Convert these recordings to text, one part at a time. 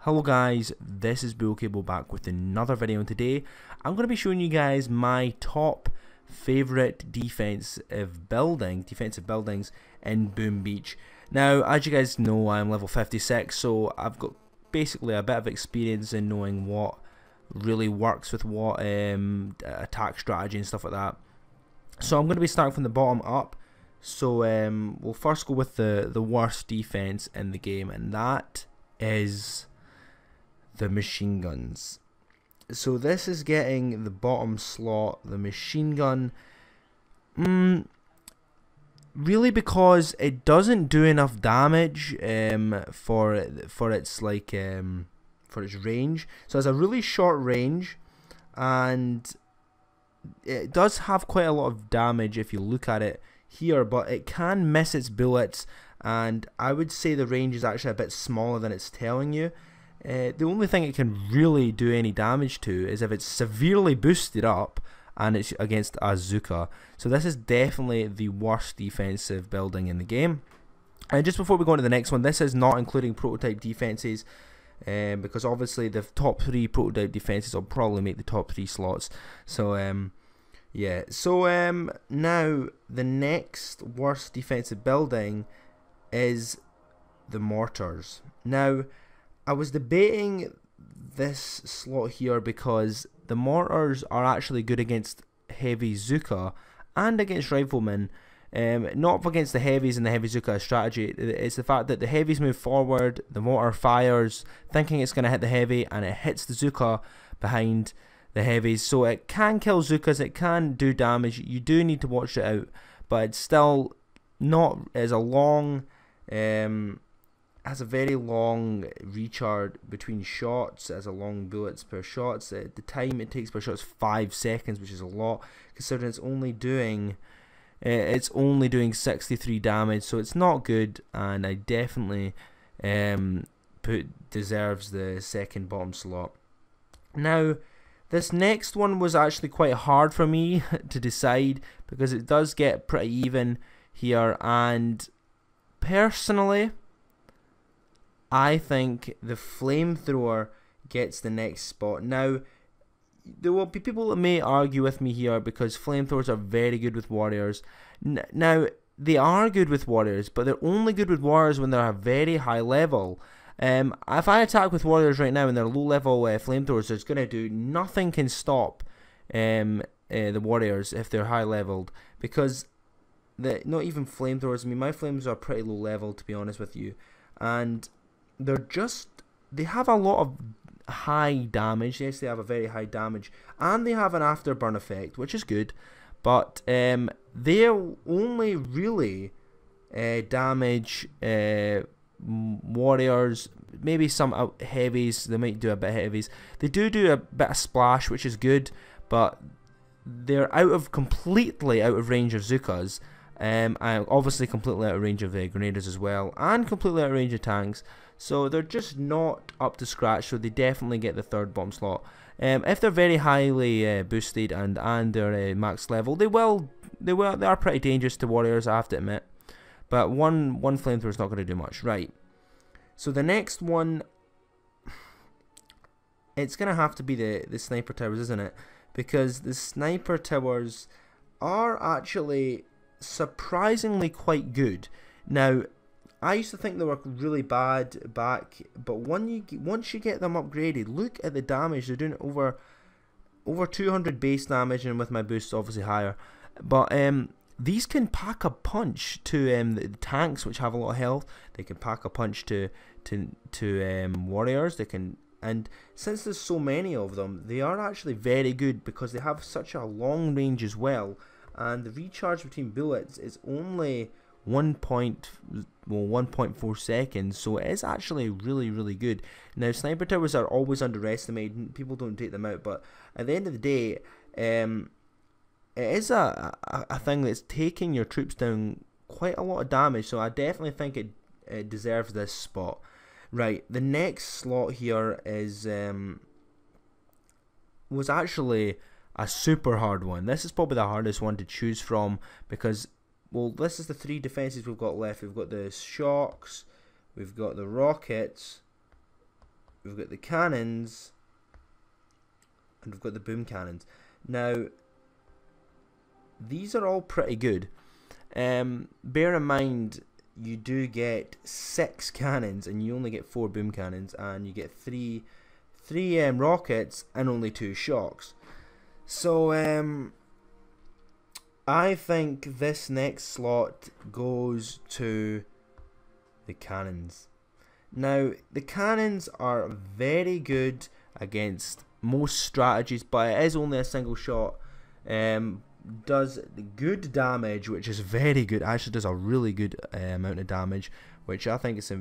Hello guys, this is Bullcable back with another video, and today I'm going to be showing you guys my top favourite defensive buildings in Boom Beach. Now, as you guys know, I'm level 56, so I've got basically a bit of experience in knowing what really works with what attack strategy and stuff like that. So I'm going to be starting from the bottom up. So we'll first go with the worst defense in the game, and that is the machine guns. So this is getting the bottom slot, the machine gun, really because it doesn't do enough damage for its range. So it's a really short range, and it does have quite a lot of damage if you look at it here, but it can miss its bullets, and I would say the range is actually a bit smaller than it's telling you. The only thing it can really do any damage to is if it's severely boosted up and it's against Azuka. So this is definitely the worst defensive building in the game. And just before we go on to the next one, this is not including prototype defenses, because obviously the top 3 prototype defenses will probably make the top 3 slots. So yeah, so now the next worst defensive building is the mortars. Now, I was debating this slot here because the mortars are actually good against heavy Zuka and against riflemen. Not against the heavies and the heavy Zuka strategy. It's the fact that the heavies move forward, the mortar fires thinking it's going to hit the heavy, and it hits the Zuka behind the heavies. So it can kill Zukas, it can do damage. You do need to watch it out, but it's still not as a long has a very long recharge between shots, has a long bullets per shots. The time it takes per shot is 5 seconds, which is a lot considering it's only doing 63 damage, so it's not good, and I definitely deserves the second bottom slot. Now, this next one was actually quite hard for me to decide because it does get pretty even here, and personally I think the flamethrower gets the next spot. Now, there will be people that may argue with me here because flamethrowers are very good with warriors. Now, they are good with warriors, but they're only good with warriors when they're a very high level. If I attack with warriors right now and they're low level flamethrowers, it's going to do nothing can stop the warriors if they're high leveled, because not even flamethrowers. I mean, my flames are pretty low level, to be honest with you, and they have a lot of high damage. Yes, they have a very high damage, and they have an afterburn effect, which is good, but they'll only really damage warriors, maybe some heavies. They might do a bit of heavies. They do a bit of splash, which is good, but they're completely out of range of Zukas. And obviously completely out of range of grenadiers as well, and completely out of range of tanks. So they're just not up to scratch. So they definitely get the third bomb slot. If they're very highly boosted and they're max level, they are pretty dangerous to warriors, I have to admit. But one flamethrower is not going to do much, right? So the next one, it's going to have to be the sniper towers, isn't it? Because the sniper towers are actually surprisingly quite good. Now, I used to think they were really bad back, but once you get them upgraded, look at the damage they're doing. Over 200 base damage, and with my boost obviously higher. But these can pack a punch to the tanks, which have a lot of health. They can pack a punch to warriors. They can, and since there's so many of them, they are actually very good because they have such a long range as well. And the recharge between bullets is only 1.4 seconds, so it is actually really good. Now, sniper towers are always underestimated. People don't take them out, but at the end of the day, it is a thing that's taking your troops down quite a lot of damage. So I definitely think it deserves this spot. Right, the next slot here is was actually a super hard one. This is probably the hardest one to choose from because, well, this is the 3 defenses we've got left. We've got the shocks, we've got the rockets, we've got the cannons, and we've got the boom cannons. Now, these are all pretty good. Bear in mind, you do get 6 cannons, and you only get 4 boom cannons, and you get three rockets and only 2 shocks. So I think this next slot goes to the cannons. Now, the cannons are very good against most strategies, but it is only a single shot. Does good damage, which is very good. Actually does a really good amount of damage, which I think is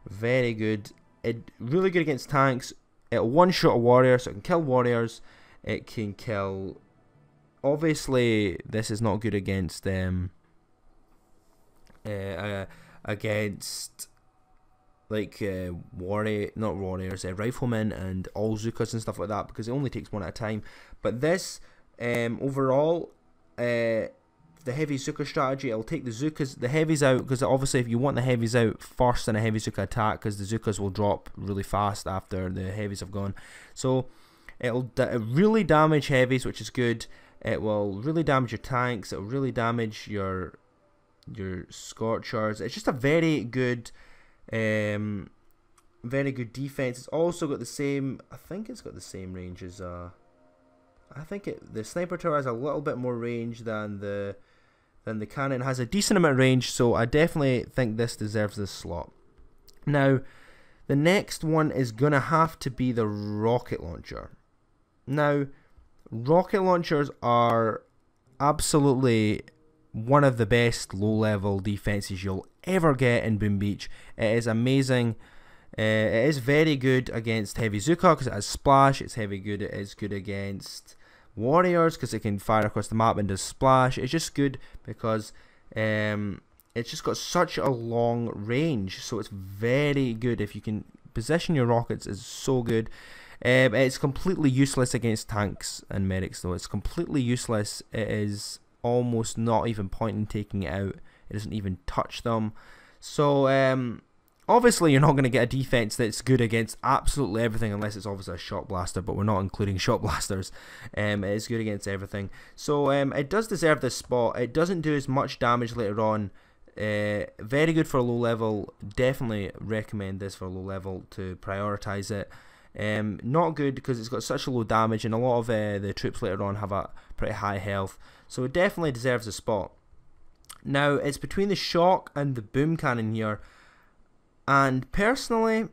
very good. Really good against tanks. It'll one-shot a warrior, so it can kill warriors. It can kill... Obviously, this is not good against riflemen and all Zukas and stuff like that, because it only takes one at a time. But this overall, the heavy Zuka strategy, it'll take the heavies out, because obviously if you want the heavies out first in a heavy Zuka attack, because the Zukas will drop really fast after the heavies have gone. So it'll really damage heavies, which is good. It will really damage your tanks. It will really damage your Scorchers. It's just a very good defense. It's also got the same, I think it's got the same range as the sniper tower has a little bit more range than the cannon. It has a decent amount of range, so I definitely think this deserves this slot. Now, the next one is gonna have to be the rocket launcher. Now, rocket launchers are absolutely one of the best low-level defenses you'll ever get in Boom Beach. It is amazing. It is very good against heavy Zuka because it has splash. It is good against warriors because it can fire across the map and does splash. It's just good because it's just got such a long range, so it's very good. If you can position your rockets, is so good. It's completely useless against tanks and medics though. It's completely useless. It is almost not even point in taking it out. It doesn't even touch them. So obviously you're not going to get a defense that's good against absolutely everything unless it's obviously a shot blaster, but we're not including shot blasters. It is good against everything. So it does deserve this spot. It doesn't do as much damage later on. Very good for a low level. Definitely recommend this for a low level to prioritize it. Not good because it's got such a low damage, and a lot of the troops later on have a pretty high health, so it definitely deserves a spot. Now it's between the shock and the boom cannon here, and personally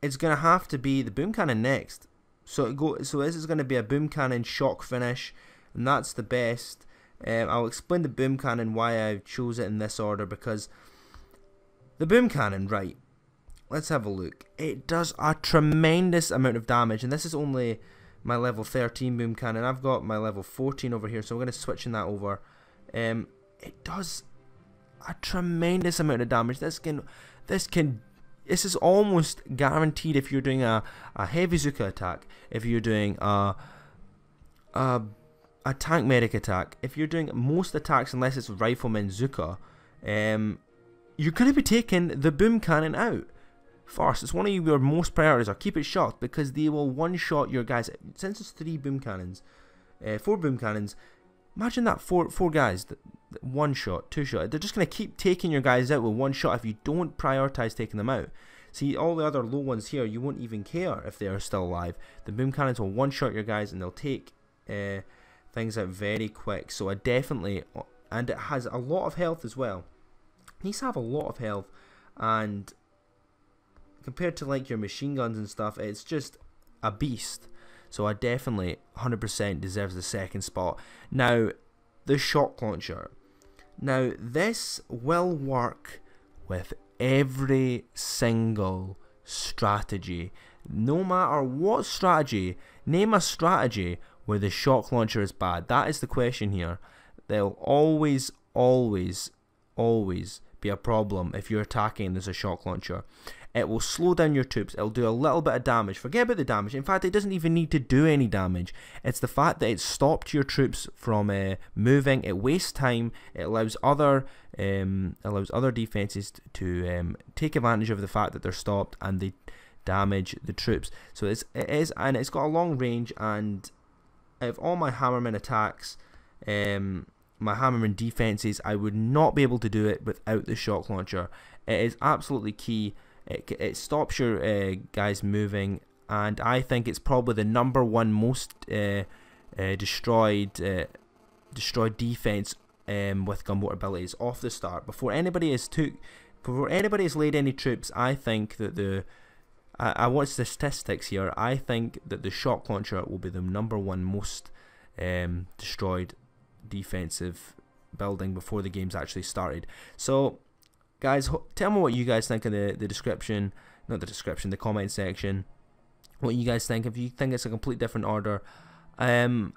it's gonna have to be the boom cannon next. So this is gonna be a boom cannon shock finish, and that's the best. I'll explain the boom cannon, why I chose it in this order, because the boom cannon, right, let's have a look. It does a tremendous amount of damage, and this is only my level 13 boom cannon. I've got my level 14 over here, so I'm going to switch in that over. It does a tremendous amount of damage. This is almost guaranteed if you're doing a heavy Zuka attack, if you're doing a tank medic attack, if you're doing most attacks unless it's rifleman Zuka, you're going to be taking the boom cannon out first. It's one of your most priorities, or keep it shot, because they will one-shot your guys. Since it's 4 boom cannons, imagine that four guys, one shot, 2 shot. They're just going to keep taking your guys out with one shot if you don't prioritize taking them out. See, all the other low ones here, you won't even care if they are still alive. The boom cannons will one-shot your guys, and they'll take things out very quick. So I definitely, and it has a lot of health as well. It needs to have a lot of health, and compared to like your machine guns and stuff, it's just a beast. So I definitely 100% deserves the second spot. Now, the shock launcher. Now, this will work with every single strategy. No matter what strategy, name a strategy where the shock launcher is bad. That is the question here. They'll always be a problem if you're attacking and there's a shock launcher. It will slow down your troops. It'll do a little bit of damage. Forget about the damage. In fact, it doesn't even need to do any damage. It's the fact that it stopped your troops from moving. It wastes time. It allows other defenses to take advantage of the fact that they're stopped, and they damage the troops. So it is, and it's got a long range. And out of all my hammerman attacks, my hammerman defenses, I would not be able to do it without the shock launcher. It is absolutely key. It stops your guys moving, and I think it's probably the #1 most destroyed defense with gunboat abilities off the start. Before anybody has laid any troops, I think that I watch the statistics here. I think that the shock launcher will be the #1 most destroyed defensive building before the game's actually started. So guys, tell me what you guys think in the comment section. What you guys think. If you think it's a complete different order, think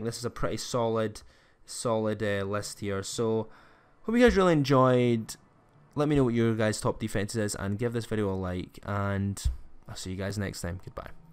this is a pretty solid list here. So hope you guys really enjoyed. Let me know what your guys' top defenses is, and give this video a like, and I'll see you guys next time. Goodbye.